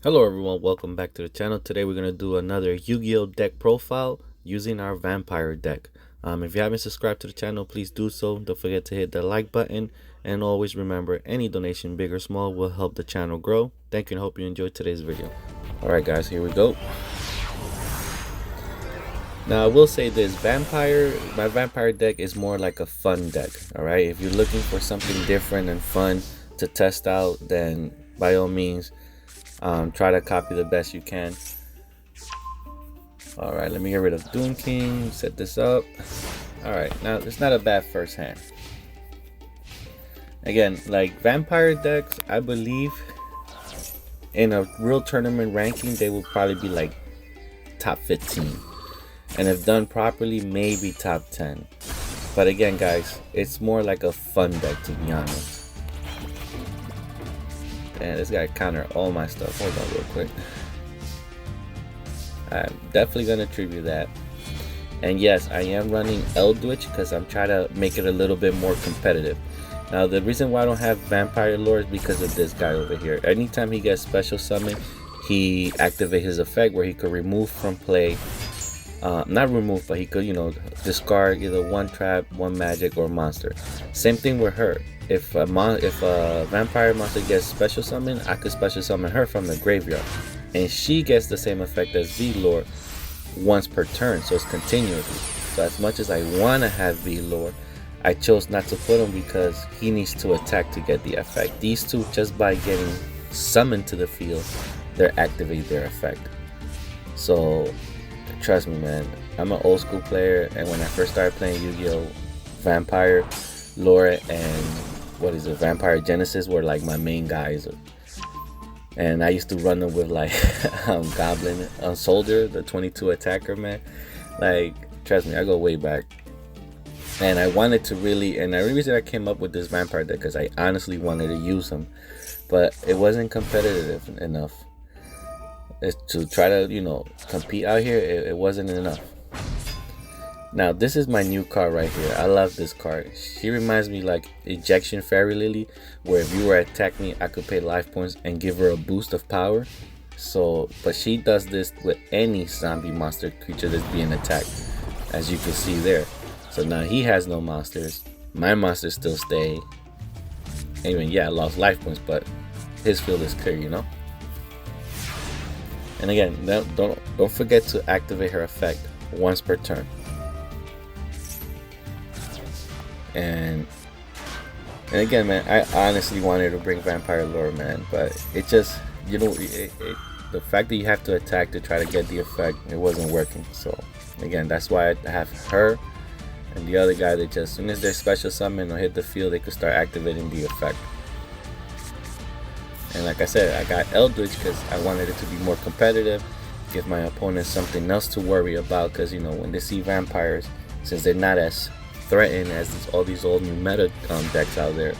Hello everyone, welcome back to the channel. Today we're going to do another Yu-Gi-Oh deck profile using our vampire deck. If you haven't subscribed to the channel, please do so. Don't forget to hit the like button, and always remember any donation, big or small, will help the channel grow. Thank you and hope you enjoyed today's video. Alright guys, here we go. Now I will say this, my vampire deck is more like a fun deck. Alright, if you're looking for something different and fun to test out, then by all means try to copy the best you can. All right, let me get rid of Doom King, set this up. All right, now it's not a bad first hand. Again, like vampire decks, I believe in a real tournament ranking, they will probably be like top 15. And if done properly, maybe top 10. But again, guys, it's more like a fun deck, to be honest. And this guy counter all my stuff. Hold on real quick. I'm definitely going to tribute that. And yes, I am running Eldritch because I'm trying to make it a little bit more competitive. Now, the reason why I don't have Vampire Lore is because of this guy over here. Anytime he gets special summon, he activates his effect where he could remove from play. Not remove, but he could, discard either one trap, one magic, or monster. Same thing with her. If a vampire monster gets special summon, I could special summon her from the graveyard, and she gets the same effect as V-Lord once per turn, so it's continuously. So as much as I want to have V-Lord, I chose not to put him because he needs to attack to get the effect. These two, just by getting summoned to the field, they activate their effect. So trust me, man, I'm an old school player, and when I first started playing Yu-Gi-Oh, Vampire Lore and Vampire Genesis were like my main guys, and I used to run them with like Goblin Soldier, the 22 attacker, man. Like, trust me, I go way back, and I wanted to really, and the reason I came up with this vampire deck because I honestly wanted to use them, but it wasn't competitive enough. It's to try to compete out here. It wasn't enough. Now this is my new card right here. I love this card. She reminds me like Ejection Fairy Lily, where if you were to attack me, I could pay life points and give her a boost of power. So, but she does this with any zombie monster creature that's being attacked, as you can see there. So now he has no monsters. My monsters still stay. Anyway, yeah, I lost life points, but his field is clear, And again, don't forget to activate her effect once per turn. And again, man, I honestly wanted to bring Vampire Lore, man, but it just, the fact that you have to attack to try to get the effect, it wasn't working. So again, that's why I have her and the other guy that just, as soon as they're special summon or hit the field, they could start activating the effect. And like I said, I got Eldritch because I wanted it to be more competitive, give my opponents something else to worry about, because when they see vampires, since they're not as threatened as all these old new meta decks out there,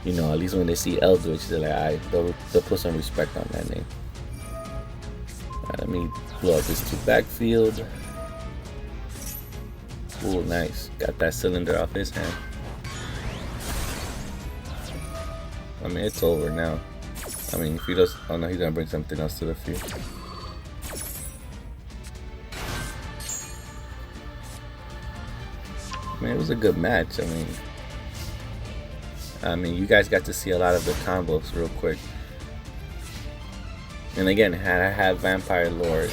at least when they see Eldritch, they're like, they'll put some respect on that name. Alright, let me blow up this 2 backfield. Ooh, nice. Got that cylinder off his hand. I mean, it's over now. I mean, if he does, oh no, he's gonna bring something else to the field. I mean, it was a good match. I mean, you guys got to see a lot of the combos real quick. And again, had I had Vampire Lord,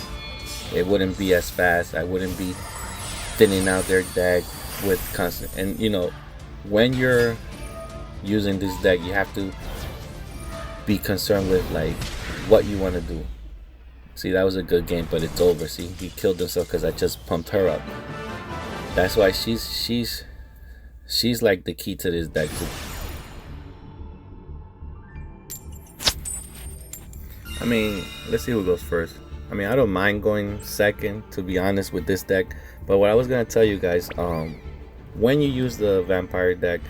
it wouldn't be as fast. I wouldn't be thinning out their deck with constant. And when you're using this deck, you have to be concerned with like what you want to do. See, that was a good game, but it's over. See, he killed himself because I just pumped her up. That's why she's like the key to this deck too. I mean, let's see who goes first. I mean, I don't mind going second, to be honest, with this deck. But what I was gonna tell you guys, when you use the vampire deck,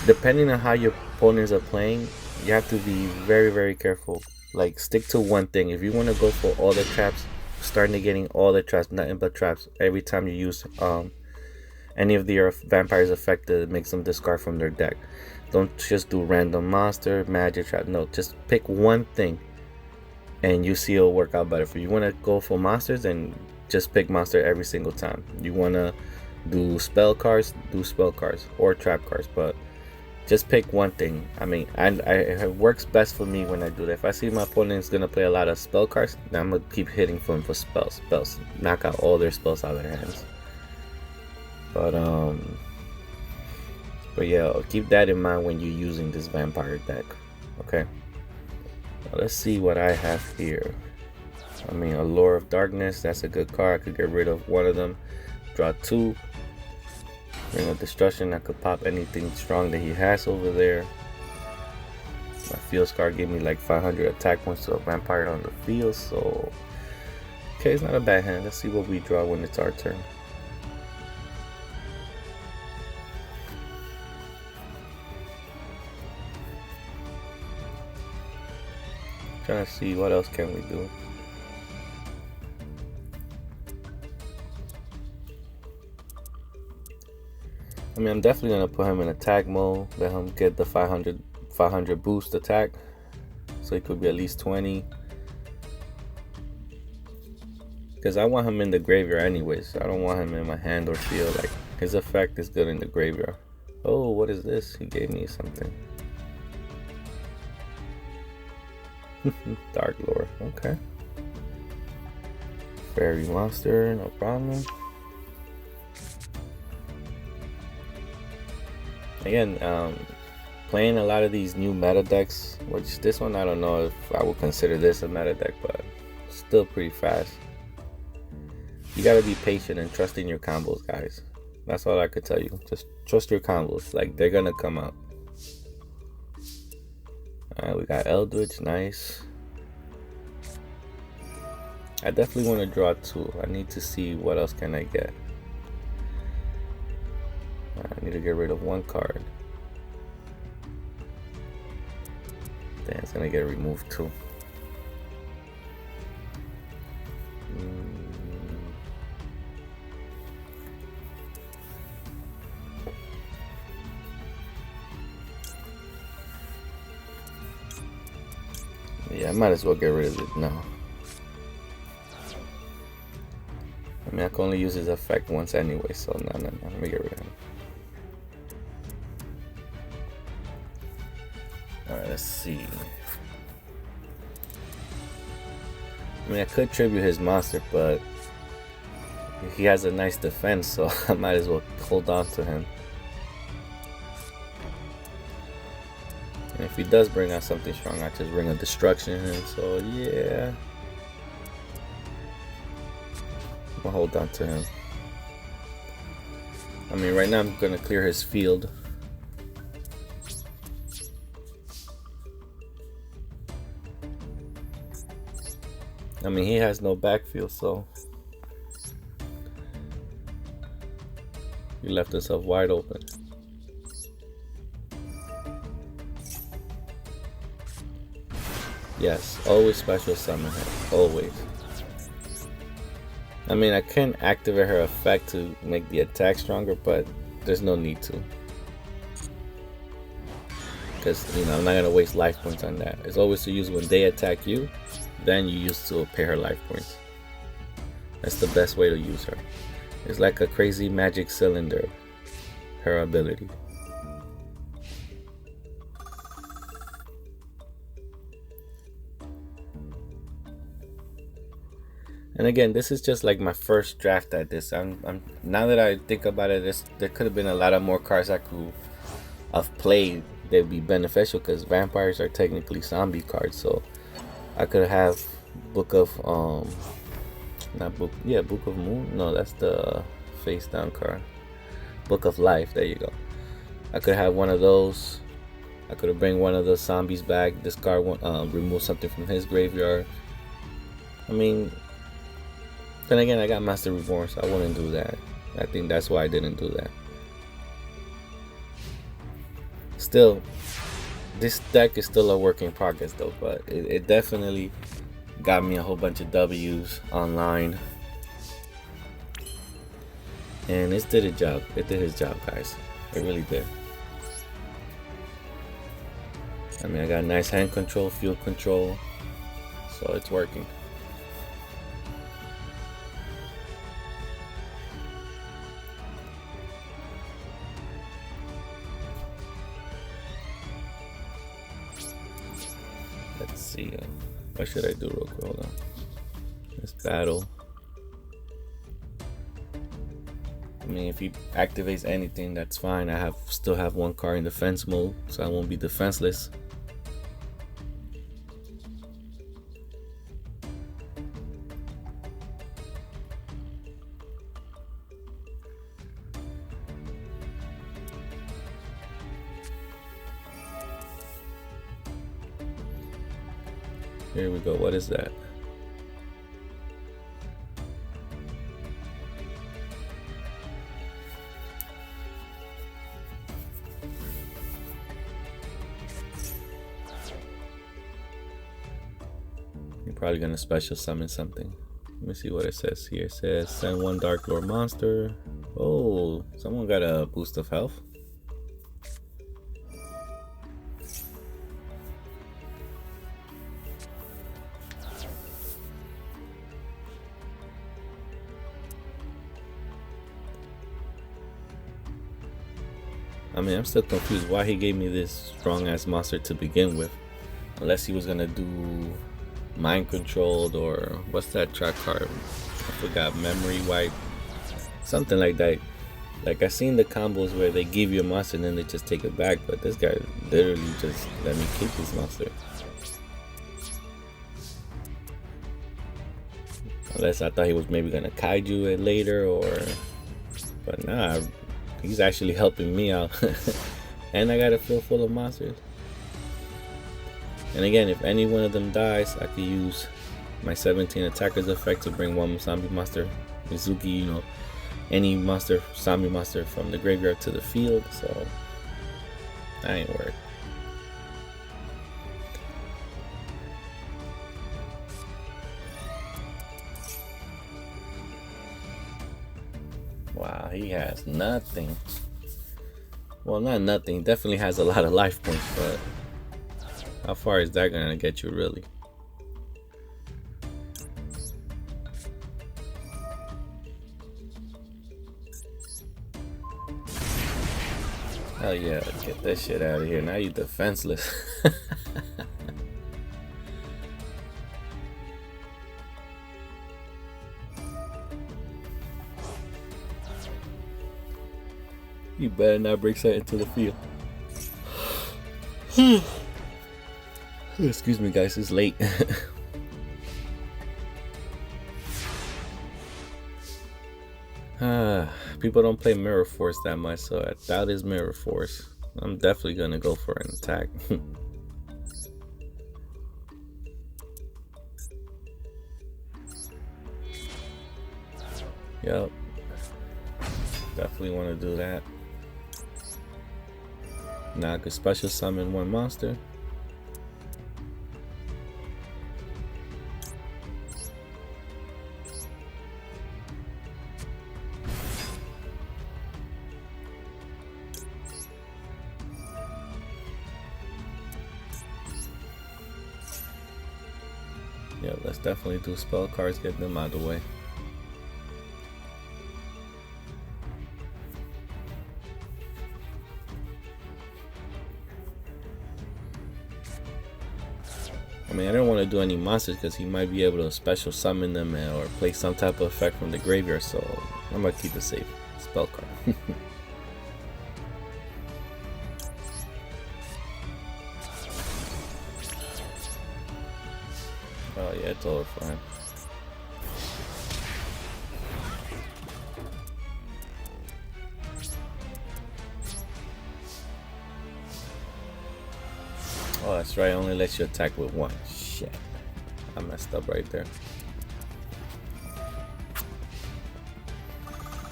depending on how your opponents are playing, you have to be very, very careful. Like, stick to one thing. If you want to go for all the traps, starting to getting all the traps, nothing but traps, every time you use any of the vampires affected, makes them discard from their deck. Don't just do random monster, magic trap. No, just pick one thing and you see it'll work out better for you. You want to go for monsters, and just pick monster every single time. You want to do spell cards, do spell cards or trap cards, but just pick one thing. I mean, it works best for me when I do that. If I see my opponent's gonna play a lot of spell cards, then I'm gonna keep hitting for them for spells, knock out all their spells out of their hands. But yeah, keep that in mind when you're using this vampire deck. Okay, now let's see what I have here. I mean, Allure of Darkness, that's a good card. I could get rid of one of them, draw 2. Ring of Destruction, I could pop anything strong that he has over there. My field card gave me like 500 attack points to a vampire on the field, so okay, it's not a bad hand. Let's see what we draw when it's our turn. Trying to see what else can we do. I mean, I'm definitely gonna put him in attack mode, let him get the 500 boost attack, so it could be at least 20. Because I want him in the graveyard anyways. I don't want him in my hand or field. Like, his effect is good in the graveyard. Oh, what is this? He gave me something. Dark Lore, okay. Fairy monster, no problem. Again, playing a lot of these new meta decks, which this one I don't know if I would consider this a meta deck, but still pretty fast. You gotta be patient and trust in your combos, guys. That's all I could tell you. Just trust your combos, like they're gonna come out. Alright, we got Eldritch, nice. I definitely want to draw 2. I need to see what else can I get. I need to get rid of 1 card. Then it's gonna get removed too. Yeah, I might as well get rid of it now. I mean, I can only use his effect once anyway, so no, let me get rid of him. Alright, let's see. I mean, I could tribute his monster, but he has a nice defense, so I might as well hold on to him. And if he does bring out something strong, I just bring a destruction in him, so yeah. I'm gonna hold on to him. I mean, right now I'm gonna clear his field. I mean, he has no backfield, so he left himself wide open. Yes, always special summon her, always. I mean, I can activate her effect to make the attack stronger, but there's no need to. Because, you know, I'm not going to waste life points on that. It's always to use when they attack you, then you use to pay her life points. That's the best way to use her. It's like a crazy magic cylinder, her ability. And again, this is just like my first draft at this. I'm now that I think about it, there could have been a lot of more cards I could have played that would be beneficial, because vampires are technically zombie cards. So I could have Book of Book of Moon. No, that's the face down card. Book of Life. There you go. I could have one of those. I could have bring one of the zombies back. Discard one. Remove something from his graveyard. I mean. Then again, I got Master Reborn, so I wouldn't do that. I think that's why I didn't do that. Still, this deck is still a work in progress though, but it definitely got me a whole bunch of W's online. And it did its job. It did its job, guys. It really did. I mean, I got nice hand control, field control. so it's working. Let's see. What should I do real quick? Hold on. Let's battle. I mean, if he activates anything, that's fine. I still have one card in defense mode, so I won't be defenseless. Here we go. What is that? You're probably gonna special summon something. Let me see what it says here. It says send one Dark Lord monster. Oh, someone got a boost of health. I mean, I'm still confused why he gave me this strong ass monster to begin with. Unless he was gonna do mind controlled, or what's that track card? I forgot, memory wipe. Something like that. Like, I seen the combos where they give you a monster and then they just take it back, but this guy literally just let me keep this monster. Unless I thought he was maybe gonna kaiju it later, or... But nah, he's actually helping me out. And I got a field full of monsters. And again, if any one of them dies, I could use my 17 attackers effect to bring one zombie monster, Mizuki, you know, any monster, zombie monster from the graveyard to the field. So that ain't work. Wow, he has nothing. Well, not nothing. Definitely has a lot of life points, but how far is that gonna get you, really? Oh yeah, get that shit out of here. Now you defenseless. You better not bring something to the field. Excuse me, guys, it's late. People don't play Mirror Force that much, so I doubt it's Mirror Force. I'm definitely gonna go for an attack. Yep. Definitely want to do that. Now I could special summon one monster. Yeah, let's definitely do spell cards, get them out of the way. I mean, I don't want to do any monsters because he might be able to special summon them or play some type of effect from the graveyard, so I'm gonna keep it safe. Spell card. Oh yeah, it's over for him. Oh, that's right, it only lets you attack with one. Shit. I messed up right there.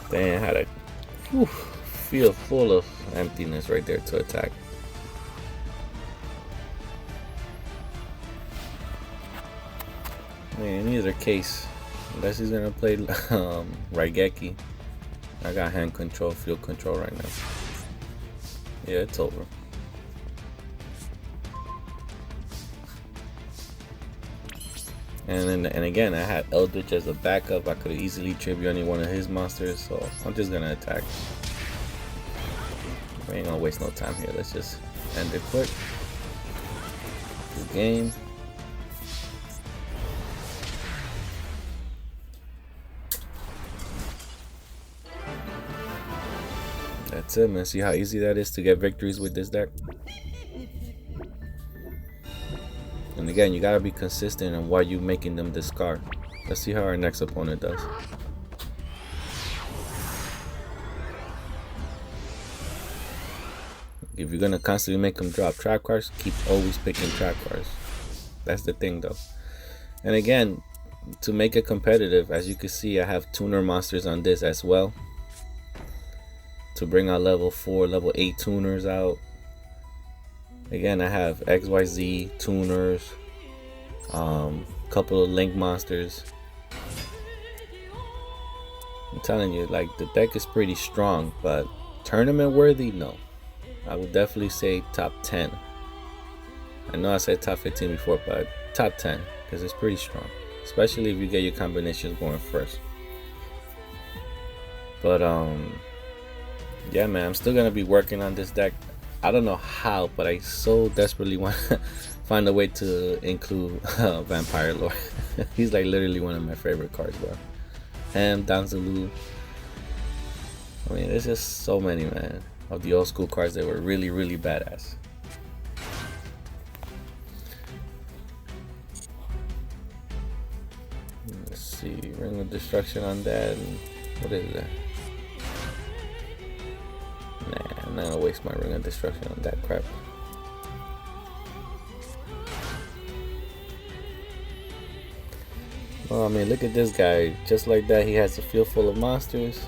Dang, I had a field full of emptiness right there to attack. I mean, in either case, unless he's gonna play Raigeki, I got hand control, field control right now. Yeah, it's over. And again, I had Eldritch as a backup. I could easily tribute any one of his monsters, so I'm just gonna attack. We ain't gonna waste no time here. Let's just end it quick. Good game. That's it, man. See how easy that is to get victories with this deck? And again, you gotta be consistent on why you making them discard. Let's see how our next opponent does. If you're gonna constantly make them drop trap cards, keep always picking trap cards. That's the thing though. And again, to make it competitive, as you can see, I have tuner monsters on this as well. To bring out level 4, level 8 tuners out. Again, I have XYZ tuners, couple of link monsters. I'm telling you, like, the deck is pretty strong, but tournament worthy, no. I would definitely say top 10. I know I said top 15 before, but top 10, because it's pretty strong, especially if you get your combinations going first. But yeah, man, I'm still gonna be working on this deck. I don't know how, but I so desperately want to find a way to include Vampire Lord. He's like literally one of my favorite cards, bro. Danzaloo. I mean, there's just so many, man, of the old school cards that were really, really badass. Let's see, Ring of Destruction on that. What is that? Nah, I'm not gonna waste my Ring of Destruction on that crap. Well, I mean, look at this guy. Just like that, he has a field full of monsters.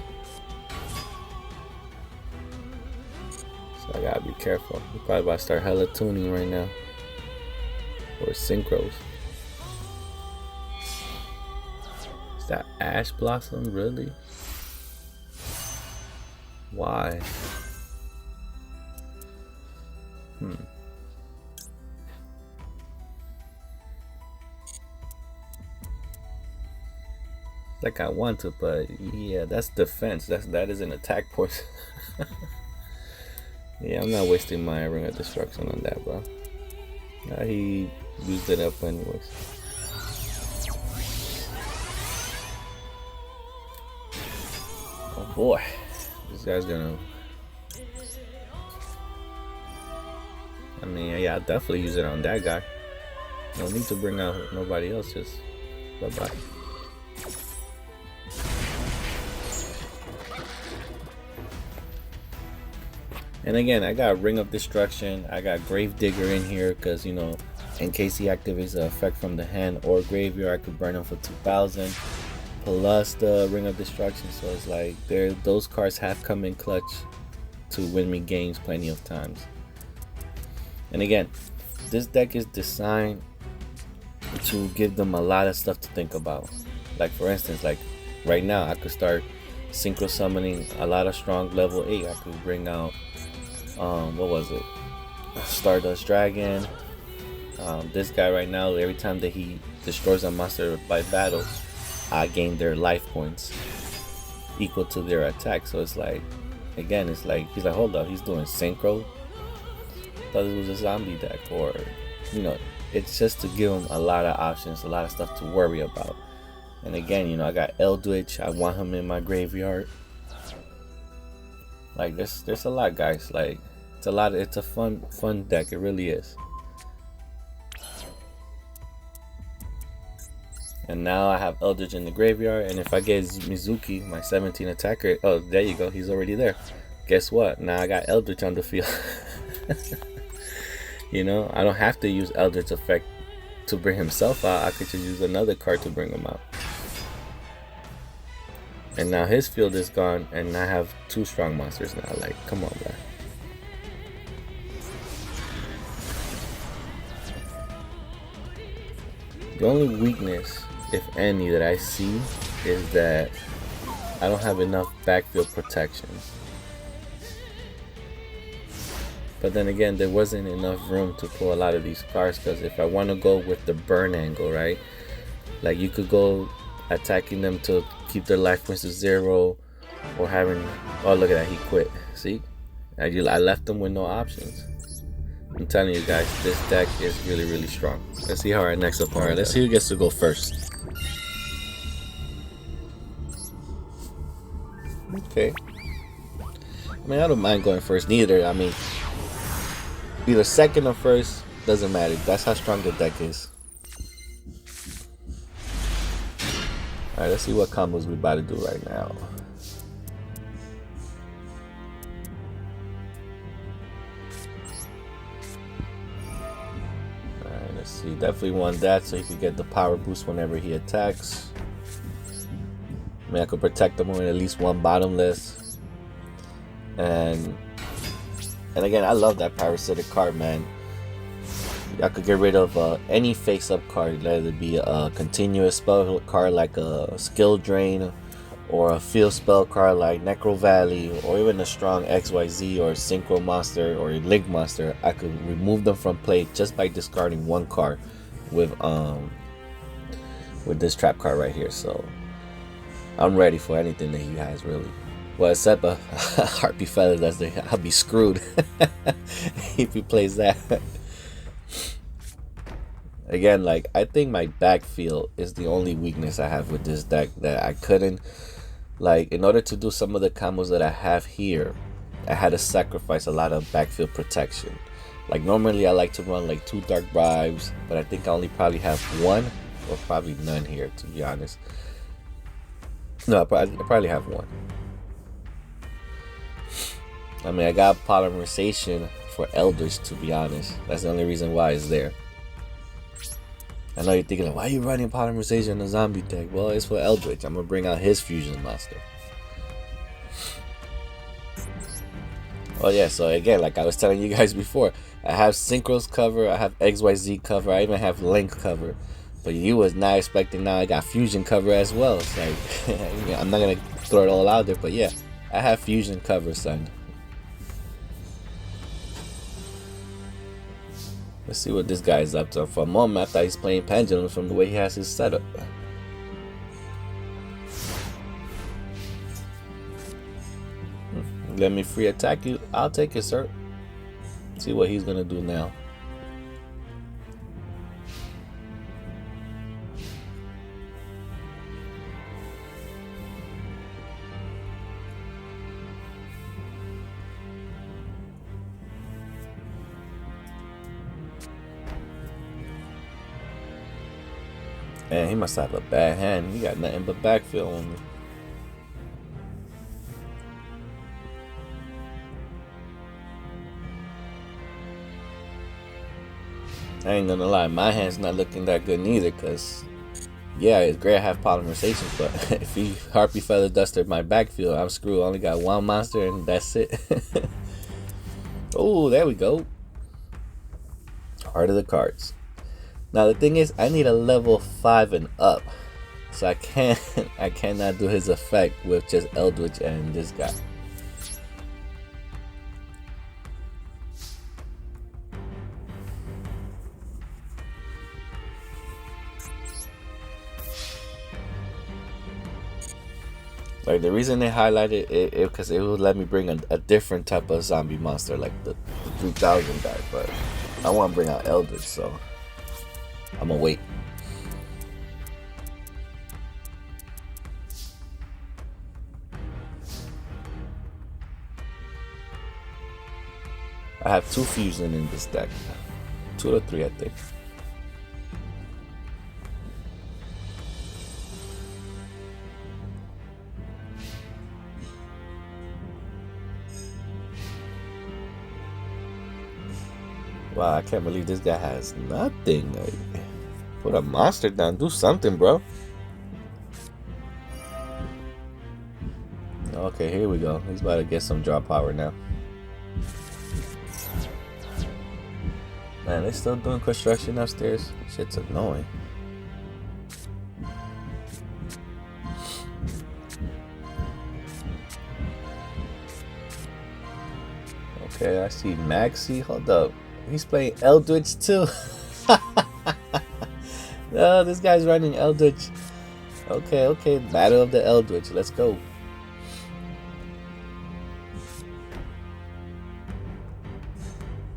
So I gotta be careful. He's probably about to start hella tuning right now. Or synchros. Is that Ash Blossom? Really? Why? Like I want to, but yeah, that's defense. That is an attack point. Yeah, I'm not wasting my Ring of Destruction on that, bro. He used it up anyways. Oh boy, this guy's gonna. I mean, yeah, I'll definitely use it on that guy. No need to bring out nobody else. Just bye bye. And again, I got Ring of Destruction. I got Gravedigger in here because, you know, in case he activates an effect from the hand or graveyard, I could burn him for 2,000. Plus the Ring of Destruction. So it's like those cards have come in clutch to win me games plenty of times. And again, this deck is designed to give them a lot of stuff to think about. Like for instance, like right now, I could start synchro summoning a lot of strong level 8. I could bring out what was it? Stardust Dragon. This guy right now, every time that he destroys a monster by battle, I gain their life points equal to their attack. So it's like, again, it's like he's like, hold up, he's doing synchro. Thought this was a zombie deck, or you know, it's just to give him a lot of options, a lot of stuff to worry about. And again, you know, I got Eldritch. I want him in my graveyard. Like there's a lot, guys. Like it's a fun deck. It really is. And now I have Eldritch in the graveyard, and if I get Mizuki, my 17 attacker, oh, there you go, he's already there. Guess what? Now I got Eldritch on the field. You know, I don't have to use Eldritch effect to bring himself out. I could just use another card to bring him out. And now his field is gone, and I have 2 strong monsters now. Like, come on, man. The only weakness, if any, that I see is that I don't have enough backfield protection. But then again, there wasn't enough room to pull a lot of these cards, because if I want to go with the burn angle, right? Like you could go attacking them to keep their life points to 0, or having, oh look at that, he quit. See, I left them with no options. I'm telling you guys, this deck is really strong. Let's see how our next opponent. Alright, let's see who gets to go first. Okay. I mean, I don't mind going first neither. I mean, either second or first, doesn't matter. That's how strong the deck is. Alright, let's see what combos we about to do right now. Alright, let's see. Definitely want that so he could get the power boost whenever he attacks. I mean, I could protect him with at least one bottomless. And again, I love that parasitic card, man. I could get rid of any face-up card, whether it be a continuous spell card like a Skill Drain, or a field spell card like Necro Valley, or even a strong XYZ or Synchro Monster or Link Monster. I could remove them from play just by discarding one card with this trap card right here. So I'm ready for anything that he has, really. Well, except a Harpy Feather Duster, I'll be screwed if he plays that. Again, like, I think my backfield is the only weakness I have with this deck that I couldn't, like, in order to do some of the combos that I have here, I had to sacrifice a lot of backfield protection. Like, normally I like to run like 2 Dark Bribes, but I think I only probably have 1 or probably none here, to be honest. No, I probably have 1. I mean, I got Polymerization for Eldritch, to be honest. That's the only reason why it's there. I know you're thinking, like, why are you running Polymerization in a zombie deck? Well, it's for Eldritch. I'm going to bring out his Fusion Monster. Oh yeah, so again, like I was telling you guys before, I have Synchros cover, I have XYZ cover, I even have Link cover. But you was not expecting now I got Fusion cover as well. It's like, I'm not going to throw it all out there, but yeah, I have Fusion cover, son. Let's see what this guy is up to. For a moment, I thought he's playing Pendulum from the way he has his setup. Let me free attack you. I'll take it, sir. See what he's gonna do now. Man, he must have a bad hand. He got nothing but backfield on me. I ain't gonna lie, my hand's not looking that good neither, cause yeah, it's great I have Polymerization, but if he Harpy Feather Dustered my backfield, I'm screwed. I only got 1 monster and that's it. Oh, there we go. Heart of the cards. Now the thing is, I need a level 5 and up, so I cannot do his effect with just Eldritch and this guy. Like, the reason they highlighted it because it would let me bring a different type of zombie monster, like the 3000 guy, but I want to bring out Eldritch, so I'm gonna wait. I have 2 fusion in this deck, 2 or 3, I think. Wow, I can't believe this guy has nothing. Like, put a monster down, do something, bro. Okay, here we go. He's about to get some draw power now. Man, they're still doing construction upstairs. Shit's annoying. Okay, I see Maxi. Hold up. He's playing Eldritch too. Oh, this guy's running Eldritch. Okay. Battle of the Eldritch. Let's go.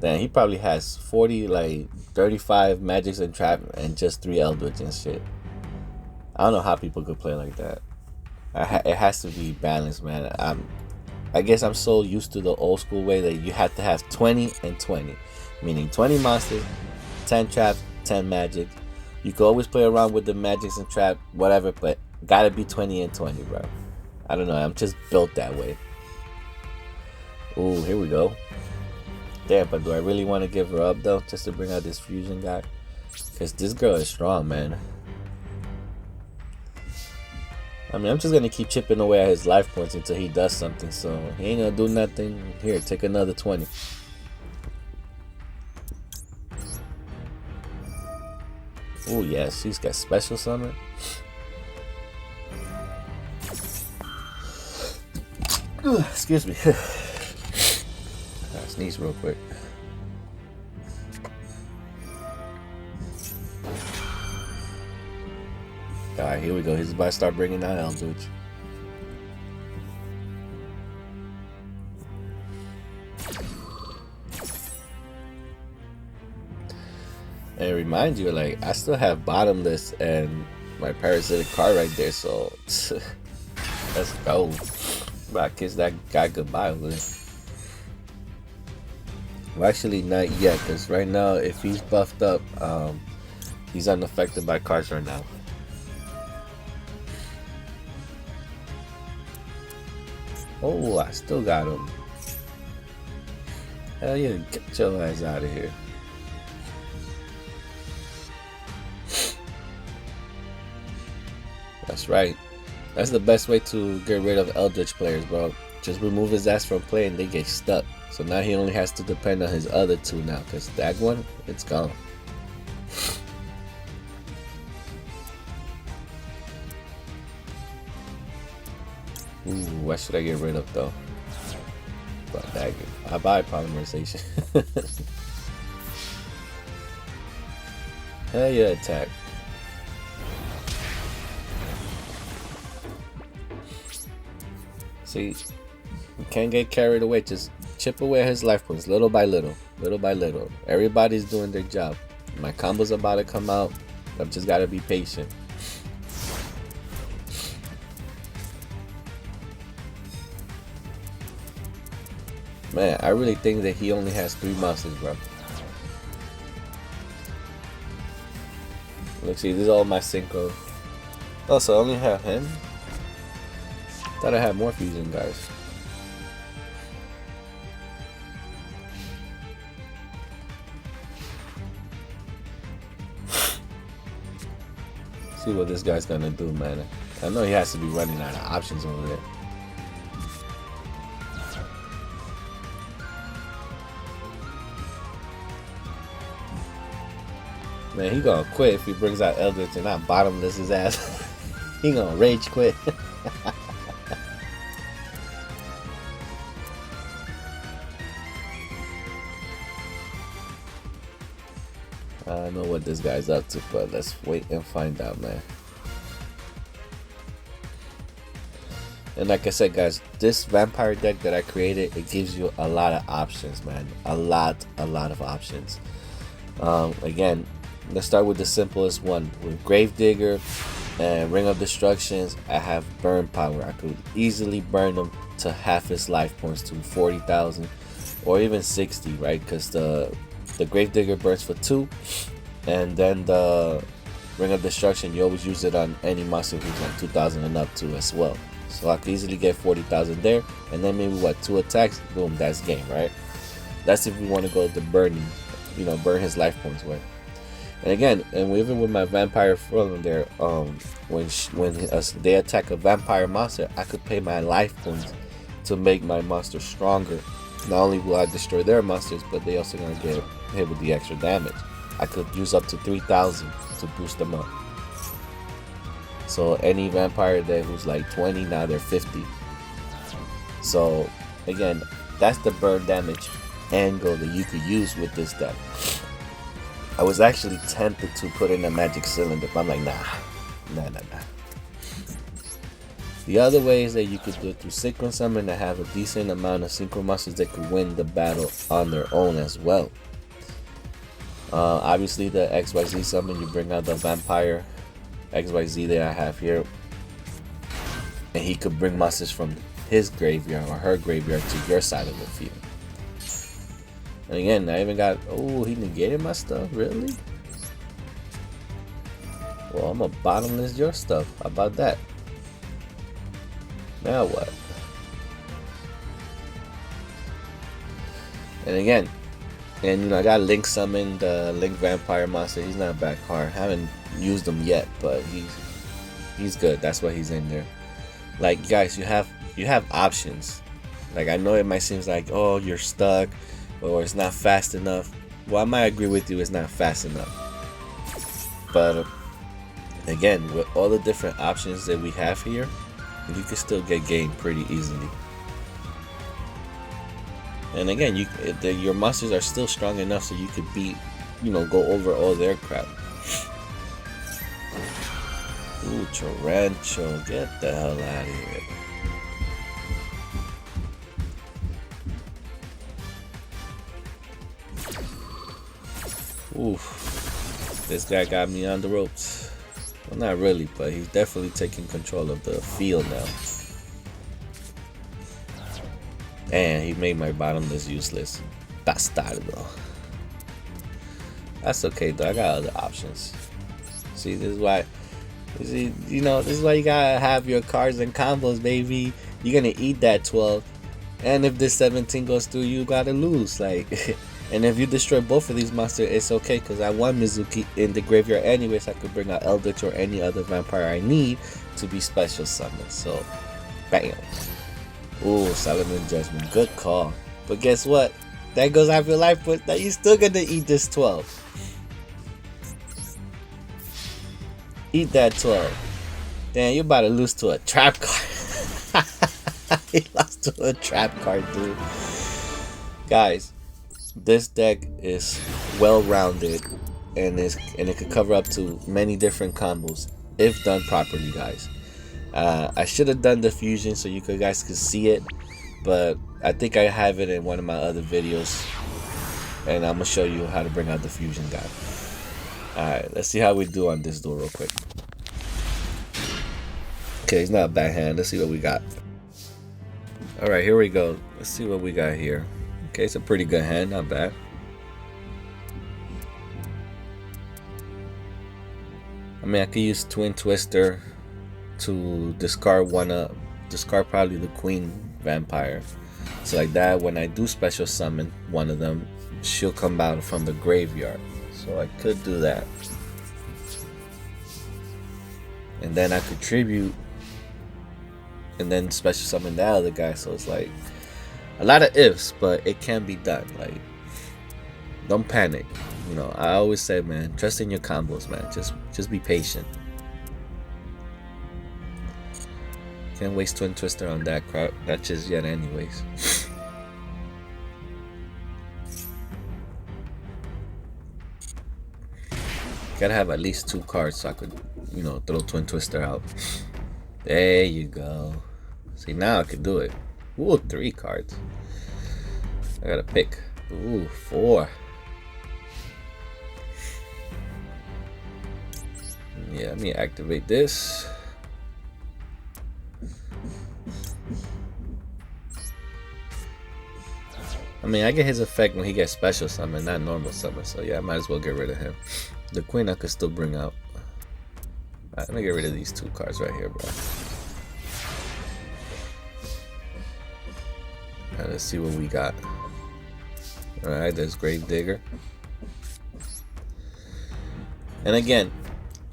Damn, he probably has 40, like 35 magics and trap and just 3 Eldritch and shit. I don't know how people could play like that. It has to be balanced, man. I guess I'm so used to the old school way that you have to have 20 and 20. Meaning 20 monsters, 10 traps, 10 magic. You can always play around with the magics and trap, whatever, but gotta be 20 and 20, bro. I don't know, I'm just built that way. Ooh, here we go. Damn, but do I really want to give her up, though, just to bring out this fusion guy? Because this girl is strong, man. I mean, I'm just going to keep chipping away at his life points until he does something, so he ain't going to do nothing. Here, take another 20. Oh, yeah, she's got special summon. Excuse me. I'll sneeze real quick. Alright, here we go. He's about to start bringing out Eldritch. And remind you, like, I still have Bottomless and my parasitic card right there, so let's go. But I kiss that guy goodbye with it. Well, actually, not yet, because right now, if he's buffed up, he's unaffected by cards right now. Oh, I still got him. Hell yeah, get your ass out of here. That's right. That's the best way to get rid of Eldritch players, bro. Just remove his ass from play and they get stuck. So now he only has to depend on his other two now, because that one, it's gone. Ooh, what should I get rid of though? But dagger. I buy polymerization. Hell yeah, attack. See, you can't get carried away. Just chip away his life points little by little, little by little. Everybody's doing their job. My combo's about to come out. I've just gotta be patient. Man, I really think that he only has 3 monsters, bro. Look, see, this is all my synchro. Oh, so I only have him? Thought I had more fusion guys. See what this guy's gonna do, man. I know he has to be running out of options over there. Man, he gonna quit if he brings out Eldritch and not Bottomless his ass. He gonna rage quit. I don't know what this guy's up to, but let's wait and find out, man. And like I said, guys, this vampire deck that I created, it gives you a lot of options, man. A lot of options. Again, let's start with the simplest one. With Gravedigger and Ring of Destructions, I have burn power. I could easily burn them to half his life points, to 40,000 or even 60, right? Because the Gravedigger burns for 2, and then the Ring of Destruction, you always use it on any monster who's on 2,000 and up too as well. So I could easily get 40,000 there, and then maybe what, 2 attacks, boom, that's game, right? That's if we want to go the burning, you know, burn his life points away. And again, and even with my vampire from there, when they attack a vampire monster, I could pay my life points to make my monster stronger. Not only will I destroy their monsters, but they also gonna get hit with the extra damage. I could use up to 3,000 to boost them up. So any vampire there who's like 20, now they're 50. So again, that's the burn damage angle that you could use with this deck. I was actually tempted to put in a magic cylinder, but I'm like, nah. The other way is that you could do it through synchro summon and have a decent amount of synchro monsters that could win the battle on their own as well. Obviously the XYZ summon, you bring out the vampire XYZ that I have here, and he could bring monsters from his graveyard or her graveyard to your side of the field. And again, I even got, oh, he negated my stuff, really? Well, I'm gonna bottomless your stuff. How about that? Now what? And again, and you know, I got Link summoned, Link Vampire monster. He's not a bad card. Haven't used him yet, but he's good. That's why he's in there. Like, guys, you have options. Like, I know it might seem like, oh, you're stuck, or it's not fast enough. Well, I might agree with you, it's not fast enough. But again, with all the different options that we have here, you can still get game pretty easily. And again, your monsters are still strong enough so you could beat, you know, go over all their crap. Ooh, Tarancho, get the hell out of here. Oof, this guy got me on the ropes. Well, not really, but he's definitely taking control of the field now. And he made my bottomless useless. Bastardo. That's okay though, I got other options. See, this is why, you know, this is why you gotta have your cards and combos, baby. You're gonna eat that 12. And if this 17 goes through, you gotta lose. Like, and if you destroy both of these monsters, it's okay, because I want Mizuki in the graveyard anyways. I could bring out Eldritch or any other vampire I need to be special summoned. So, bam. Ooh, Solomon Judgment, good call. But guess what? That goes after life, but that you're still gonna eat this 12. Eat that 12. Damn, you're about to lose to a trap card. He lost to a trap card, dude. Guys, this deck is well-rounded, and it could cover up to many different combos if done properly, guys. I should have done the fusion so you guys could see it, but I think I have it in one of my other videos, and I'm gonna show you how to bring out the fusion guy. Alright, let's see how we do on this duel real quick. Okay, it's not a bad hand. Let's see what we got. Alright, here we go. Let's see what we got here. Okay, it's a pretty good hand, not bad. I mean, I could use Twin Twister to discard discard probably the Queen Vampire. So like that, when I do special summon one of them, she'll come out from the graveyard. So I could do that. And then I could tribute and then special summon the other guy. So it's like a lot of ifs, but it can be done. Like, don't panic. You know, I always say, man, trust in your combos, man. Just be patient. Can't waste Twin Twister on that crap. That's just yet anyways. Gotta have at least 2 cards so I could, you know, throw Twin Twister out. There you go. See, now I can do it. Ooh, 3 cards. I gotta pick. Ooh, 4. Yeah, let me activate this. I mean, I get his effect when he gets special summon, not normal summon. So yeah, I might as well get rid of him. The Queen I could still bring out. Alright, let me get rid of these 2 cards right here, bro. Alright, let's see what we got. Alright, there's Gravedigger. And again,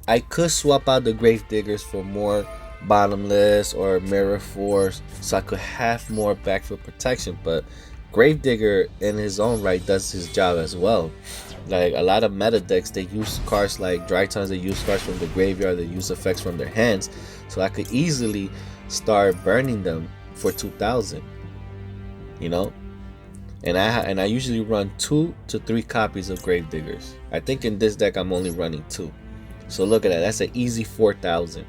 I could swap out the Gravediggers for more bottomless or mirror force, so I could have more backfield protection, but Gravedigger in his own right does his job as well. Like a lot of meta decks, they use cards like Drytons, they use cards from the graveyard, they use effects from their hands, so I could easily start burning them for 2000, you know. and I usually run 2 to 3 copies of Gravediggers. I think in this deck I'm only running 2. So look at that. That's an easy 4,000.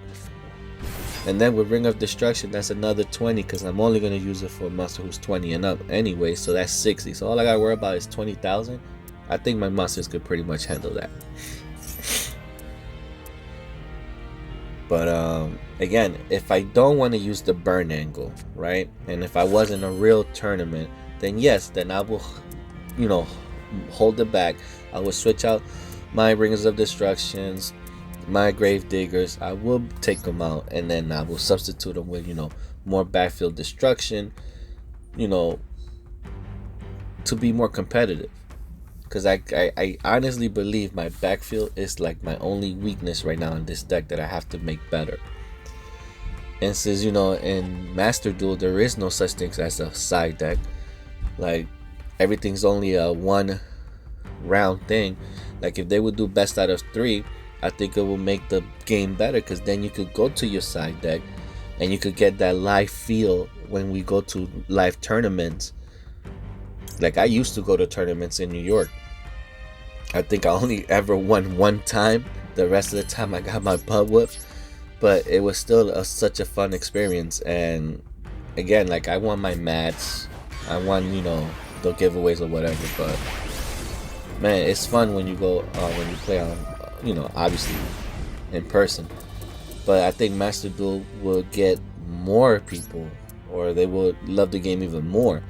And then with Ring of Destruction, that's another 20 because I'm only gonna use it for a monster who's 20 and up anyway. So that's 60. So all I gotta worry about is 20,000. I think my monsters could pretty much handle that. But again, if I don't want to use the burn angle, right, and if I was in a real tournament, then yes, then I will, hold it back. I will switch out my Rings of Destructions, my Gravediggers. I will take them out, and then I will substitute them with more backfield destruction, to be more competitive. Because I honestly believe my backfield is like my only weakness right now in this deck that I have to make better. And since in Master Duel there is no such thing as a side deck, like everything's only a 1 round thing. Like if they would do best out of 3, I think it will make the game better, because then you could go to your side deck and you could get that live feel when we go to live tournaments. Like I used to go to tournaments in New York. I think I only ever won 1 time. The rest of the time I got my butt whooped. But it was still such a fun experience. And again, like I won my match. I won, the giveaways or whatever. But man, it's fun when you go when you play on, obviously in person. But I think Master Duel will get more people, or they will love the game even more,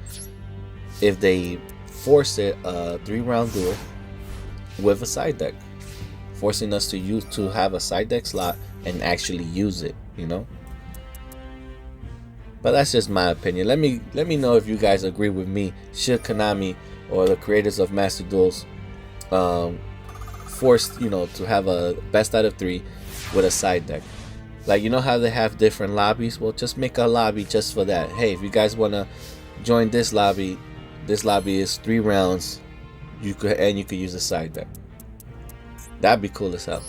if they force it a 3-round duel with a side deck, forcing us to have a side deck slot and actually use it, But that's just my opinion. Let me know if you guys agree with me. Should Konami or the creators of Master Duels force to have a best out of 3 with a side deck? Like how they have different lobbies? Well, just make a lobby just for that. Hey, if you guys want to join this lobby is 3 rounds. You could use a side deck. That'd be cool as hell.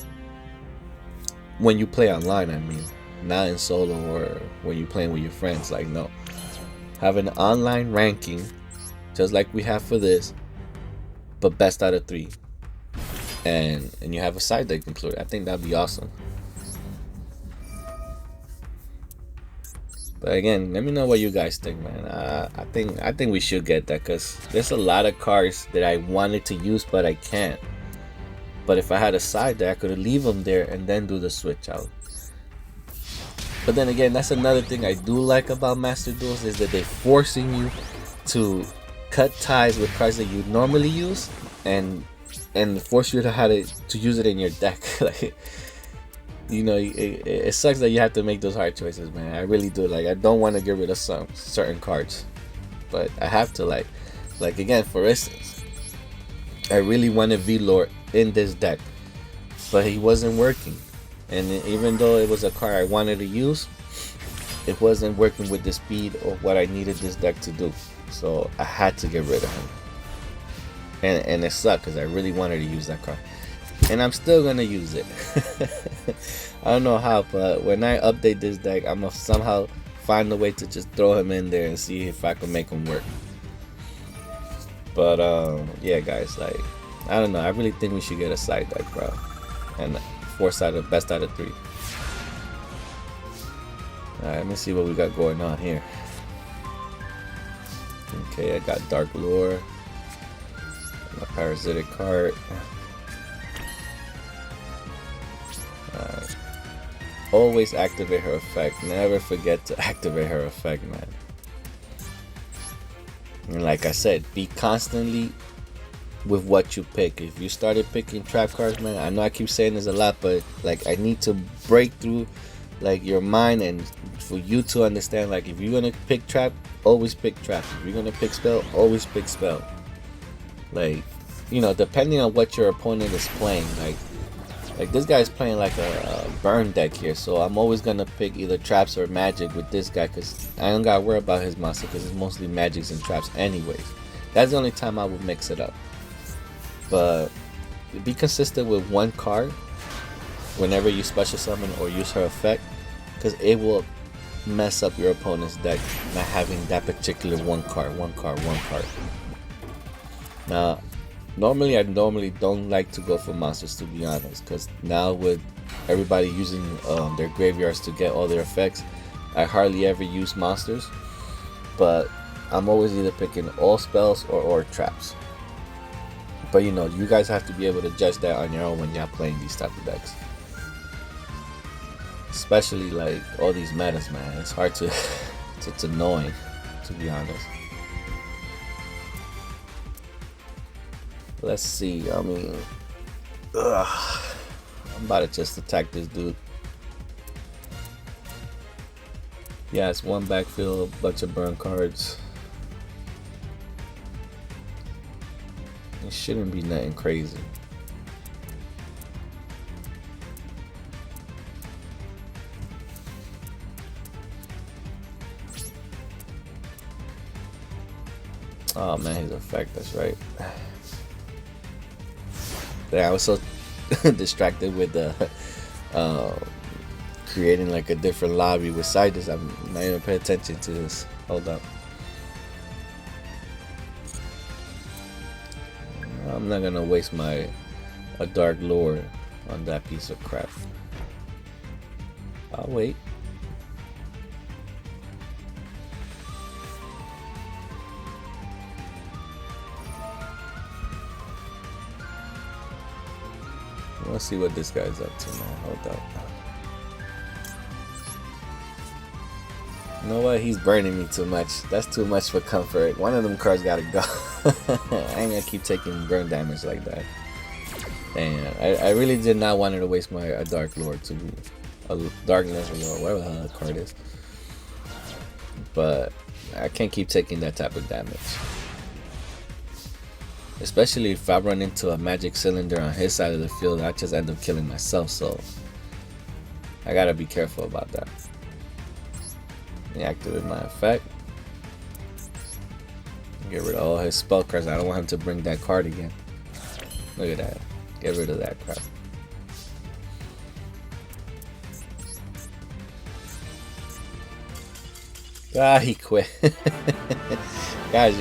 When you play online, I mean, not in solo or when you're playing with your friends. Like, no, have an online ranking, just like we have for this, but best out of 3, and you have a side deck included. I think that'd be awesome. But again, let me know what you guys think, man. I think we should get that, because there's a lot of cards that I wanted to use but I can't. But if I had a side deck, I could leave them there and then do the switch out. But then again, that's another thing I do like about Master Duels, is that they're forcing you to cut ties with cards that you normally use and force you to use it in your deck. Like, it sucks that you have to make those hard choices, man. I really do. Like, I don't want to get rid of some certain cards, but I have to. Like again, for instance, I really wanted V-Lord in this deck, but he wasn't working. And even though it was a card I wanted to use, it wasn't working with the speed of what I needed this deck to do. So I had to get rid of him. And it sucked, because I really wanted to use that card. And I'm still gonna use it. I don't know how, but when I update this deck, I'm gonna somehow find a way to just throw him in there and see if I can make him work. But yeah, guys, like, I don't know. I really think we should get a side deck, bro, and best out of 3. Alright, let me see what we got going on here. Okay, I got Dark Lure, my Parasitic card. Always activate her effect. Never forget to activate her effect, man. And like I said, be constantly with what you pick. If you started picking trap cards, man, I know I keep saying this a lot, but like, I need to break through like your mind, and for you to understand, like, if you're gonna pick trap, always pick trap. If you're gonna pick spell, always pick spell. Like, depending on what your opponent is playing, like this guy's playing like a burn deck here, so I'm always gonna pick either traps or magic with this guy, because I don't gotta worry about his monster, because it's mostly magics and traps anyways. That's the only time I would mix it up. But be consistent with one card whenever you special summon or use her effect, because it will mess up your opponent's deck not having that particular one card. Now, normally I don't like to go for monsters, to be honest, because now with everybody using their graveyards to get all their effects, I hardly ever use monsters. But I'm always either picking all spells or traps. But you know, you guys have to be able to judge that on your own when you're playing these type of decks. Especially like all these metas, man. It's hard to it's annoying, to be honest. Let's see. I mean, I'm about to just attack this dude. Yeah, it's one backfield, bunch of burn cards. It shouldn't be nothing crazy. Oh man, his effect, that's right. Yeah, I was so distracted with the creating like a different lobby with Sidus. I'm not even paying attention to this. Hold up. I'm not gonna waste a Dark Lord on that piece of crap. I'll wait. Let's see what this guy's up to now. Hold up. You know what? He's burning me too much. That's too much for comfort. One of them cards gotta go. I ain't gonna keep taking burn damage like that. And I really did not want to waste my Dark Lord to be a Darkness or whatever the hell that card is. But I can't keep taking that type of damage. Especially if I run into a magic cylinder on his side of the field, I just end up killing myself, so I gotta be careful about that. Activate my effect. Get rid of all his spell cards. I don't want him to bring that card again. Look at that. Get rid of that crap. Ah, he quit. Guys,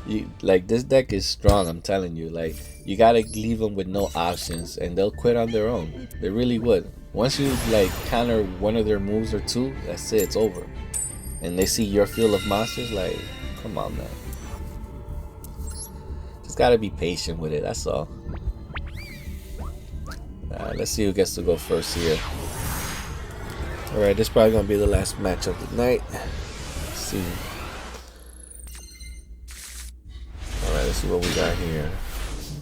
you like, this deck is strong, I'm telling you. Like, you gotta leave them with no options and they'll quit on their own. They really would. Once you like counter one of their moves or two, that's it, it's over. And they see your field of monsters, like, come on, man. Just gotta be patient with it, that's all. Let's see who gets to go first here. Alright, this is probably gonna be the last match of the night. Let's see. Alright, let's see what we got here.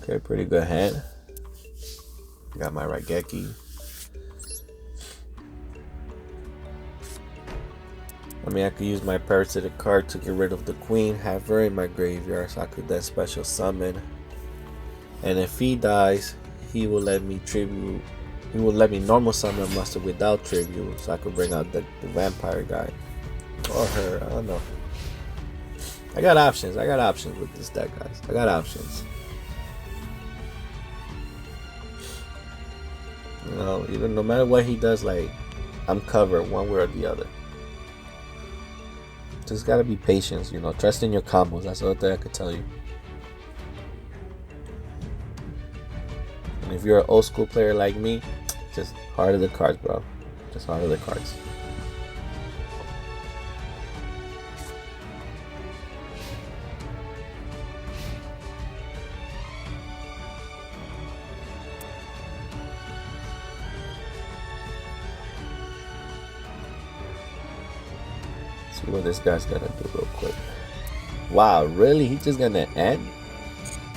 Okay, pretty good hand. Got my Raigeki. I mean, I could use my parasitic card to get rid of the queen, have her in my graveyard, so I could then special summon. And if he dies, he will let me tribute. He will let me normal summon a monster without tribute, so I could bring out the vampire guy or her. I don't know. I got options. I got options with this deck, guys. I got options. You know, even no matter what he does, like, I'm covered one way or the other. Just gotta be patient, you know. Trust in your combos. That's all that I could tell you. And if you're an old school player like me, just harder the cards, bro. Just harder the cards. See what this guy's gonna do real quick. Wow, really? He's just gonna end?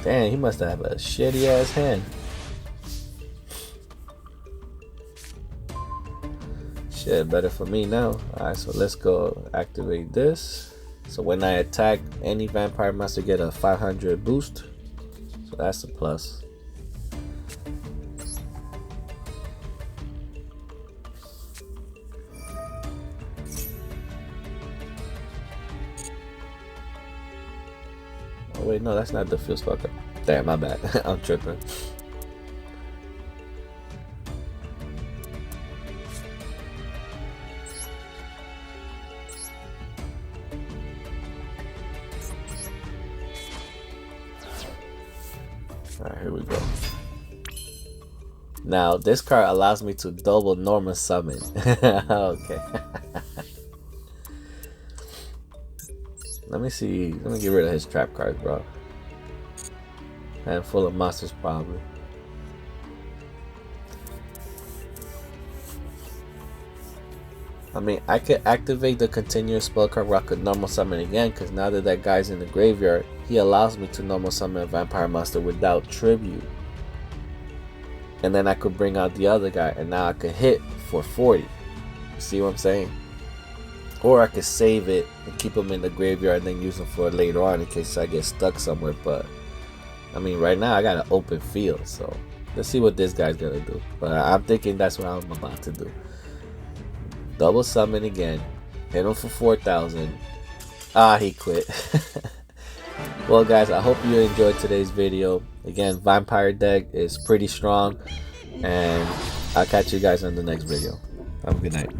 Damn, he must have a shitty ass hand. Shit, better for me now. Alright, so let's go activate this. So when I attack, any vampire monster get a 500 boost. So that's a plus. Oh wait, no, that's not the field spell card. Damn, my bad. I'm tripping. Alright, here we go. Now, this card allows me to double normal summon. Okay. Let me see. Let me get rid of his trap cards, bro. Handful of monsters, probably. I mean, I could activate the continuous spell card where I could normal summon again, because now that that guy's in the graveyard, he allows me to normal summon a vampire monster without tribute. And then I could bring out the other guy, and now I could hit for 40. See what I'm saying? Or I could save it and keep him in the graveyard and then use him for later on in case I get stuck somewhere. But I mean, right now I got an open field, so let's see what this guy's gonna do. But I'm thinking that's what I'm about to do. Double summon again, hit him for 4,000. Ah, he quit. Well guys, I hope you enjoyed today's video. Again, vampire deck is pretty strong, and I'll catch you guys on the next video. Have a good night.